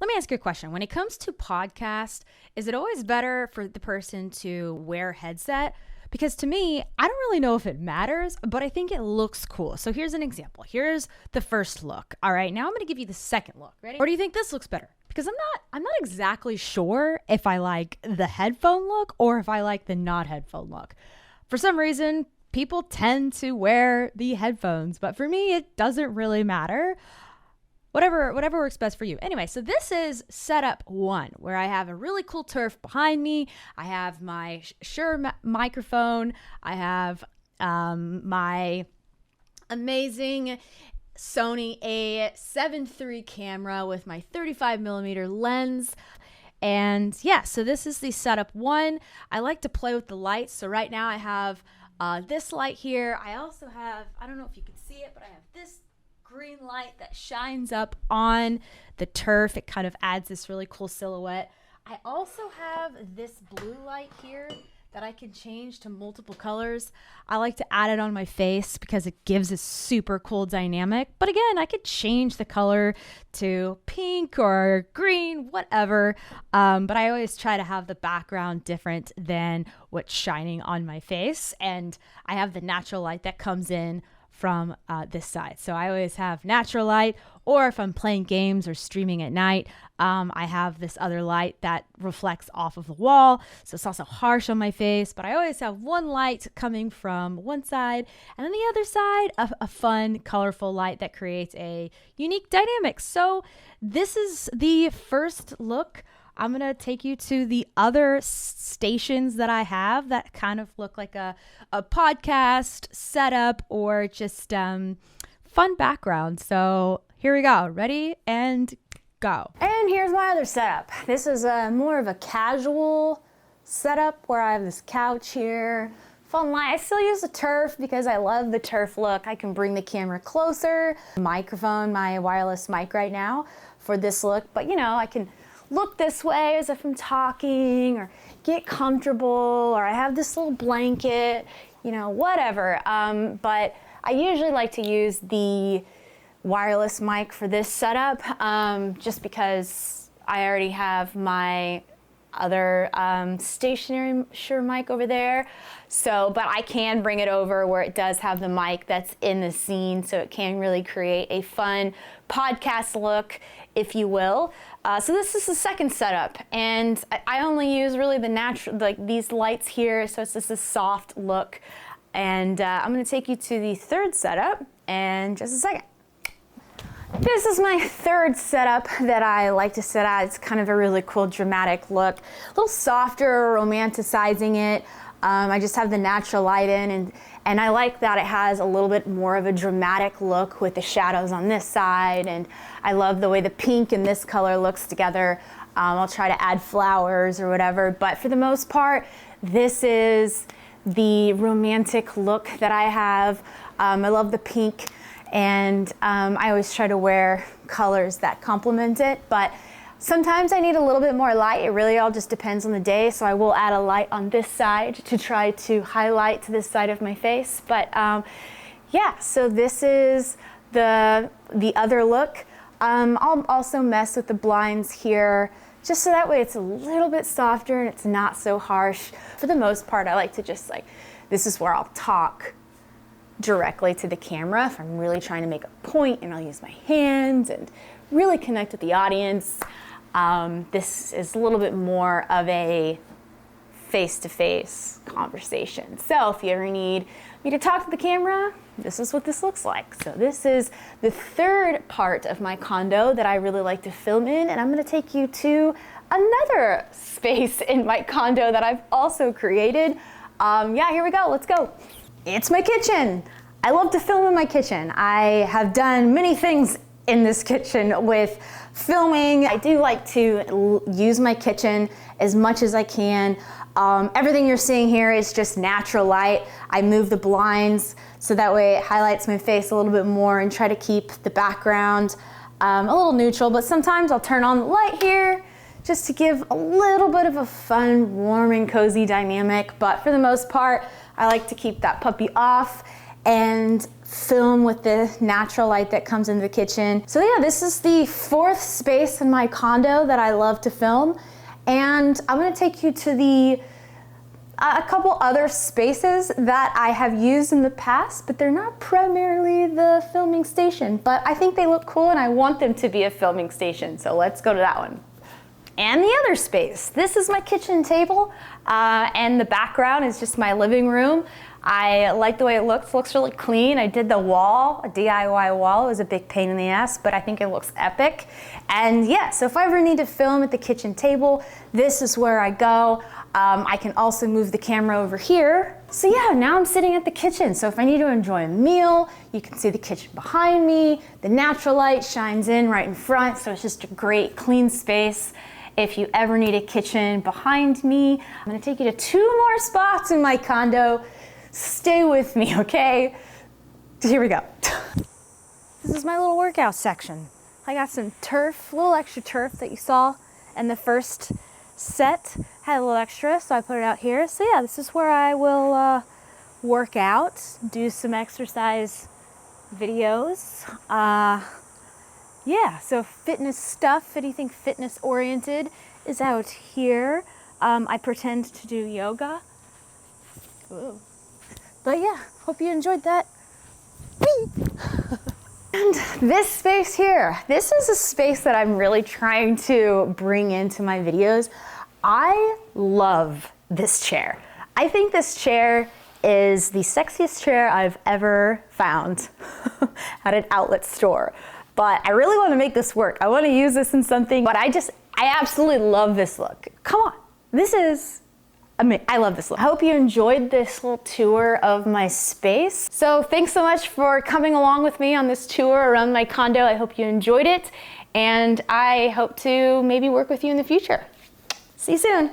Let me ask you a question. When it comes to podcast, is it always better for the person to wear a headset? Because to me, I don't really know if it matters, but I think it looks cool. So here's an example. Here's the first look. All right, now I'm gonna give you the second look. Ready? Or do you think this looks better? Because I'm not exactly sure if I like the headphone look or if I like the not headphone look. For some reason, people tend to wear the headphones, but for me, it doesn't really matter. Whatever works best for you. Anyway, so this is setup 1, where I have a really cool turf behind me. I have my Shure microphone. I have my amazing Sony A7 III camera with my 35mm lens. And yeah, so this is the setup 1. I like to play with the lights. So right now I have this light here. I also have, I don't know if you can see it, but I have this green light that shines up on the turf. It kind of adds this really cool silhouette. I also have this blue light here that I can change to multiple colors. I like to add it on my face because it gives a super cool dynamic. But again, I could change the color to pink or green, whatever. But I always try to have the background different than what's shining on my face. And I have the natural light that comes in from this side. So I always have natural light, or if I'm playing games or streaming at night, I have this other light that reflects off of the wall. So it's also harsh on my face, but I always have one light coming from one side, and then the other side, a fun, colorful light that creates a unique dynamic. So this is the first look. I'm going to take you to the other stations that I have that kind of look like a podcast setup or just fun background. So here we go. Ready and go. And here's my other setup. This is more of a casual setup where I have this couch here. Fun light. I still use the turf because I love the turf look. I can bring the camera closer. Microphone, my wireless mic right now for this look. But you know, I can look this way as if I'm talking, or get comfortable, or I have this little blanket, you know, whatever. But I usually like to use the wireless mic for this setup, just because I already have my other stationary Shure mic over there. So, but I can bring it over where it does have the mic that's in the scene, so it can really create a fun podcast look, if you will. So this is the second setup, and I only use really the natural, like these lights here, so it's just a soft look. And I'm gonna take you to the third setup in just a second. This is my third setup that I like to set at. It's kind of a really cool dramatic look, a little softer, romanticizing it. I just have the natural light in, and I like that it has a little bit more of a dramatic look with the shadows on this side, and I love the way the pink and this color looks together. I'll try to add flowers or whatever, but for the most part, this is the romantic look that I have. I love the pink, and I always try to wear colors that complement it, but sometimes I need a little bit more light. It really all just depends on the day, so I will add a light on this side to try to highlight to this side of my face. But yeah, so this is the other look. I'll also mess with the blinds here, just so that way it's a little bit softer and it's not so harsh. For the most part, I like to just this is where I'll talk directly to the camera if I'm really trying to make a point, and I'll use my hands and really connect with the audience. This is a little bit more of a face-to-face conversation. So if you ever need me to talk to the camera, this is what this looks like. So this is the third part of my condo that I really like to film in, and I'm gonna take you to another space in my condo that I've also created. Yeah, here we go, let's go. It's my kitchen. I love to film in my kitchen. I have done many things in this kitchen with filming. I do like to use my kitchen as much as I can. Everything you're seeing here is just natural light. I move the blinds so that way it highlights my face a little bit more and try to keep the background a little neutral, but sometimes I'll turn on the light here just to give a little bit of a fun, warm and cozy dynamic. But for the most part, I like to keep that puppy off and film with the natural light that comes into the kitchen. So yeah, this is the 4th space in my condo that I love to film. And I'm gonna take you to a couple other spaces that I have used in the past, but they're not primarily the filming station. But I think they look cool and I want them to be a filming station. So let's go to that one. And the other space. This is my kitchen table, and the background is just my living room. I like the way it looks. It looks really clean. I did the wall, a DIY wall. It was a big pain in the ass, but I think it looks epic. And yeah, so if I ever need to film at the kitchen table, this is where I go. I can also move the camera over here. So yeah, now I'm sitting at the kitchen. So if I need to enjoy a meal, you can see the kitchen behind me. The natural light shines in right in front, so it's just a great clean space. If you ever need a kitchen behind me, I'm gonna take you to 2 more spots in my condo. Stay with me, okay? Here we go. This is my little workout section. I got some turf, a little extra turf that you saw in the first set. Had a little extra, so I put it out here. So yeah, this is where I will work out, do some exercise videos. Yeah, so fitness stuff, anything fitness oriented is out here. I pretend to do yoga. Ooh. But yeah, hope you enjoyed that. And this space here, this is a space that I'm really trying to bring into my videos. I love this chair. I think this chair is the sexiest chair I've ever found at an outlet store. But I really want to make this work. I want to use this in something, but I absolutely love this look. Come on, I love this look. I hope you enjoyed this little tour of my space. So thanks so much for coming along with me on this tour around my condo. I hope you enjoyed it, and I hope to maybe work with you in the future. See you soon.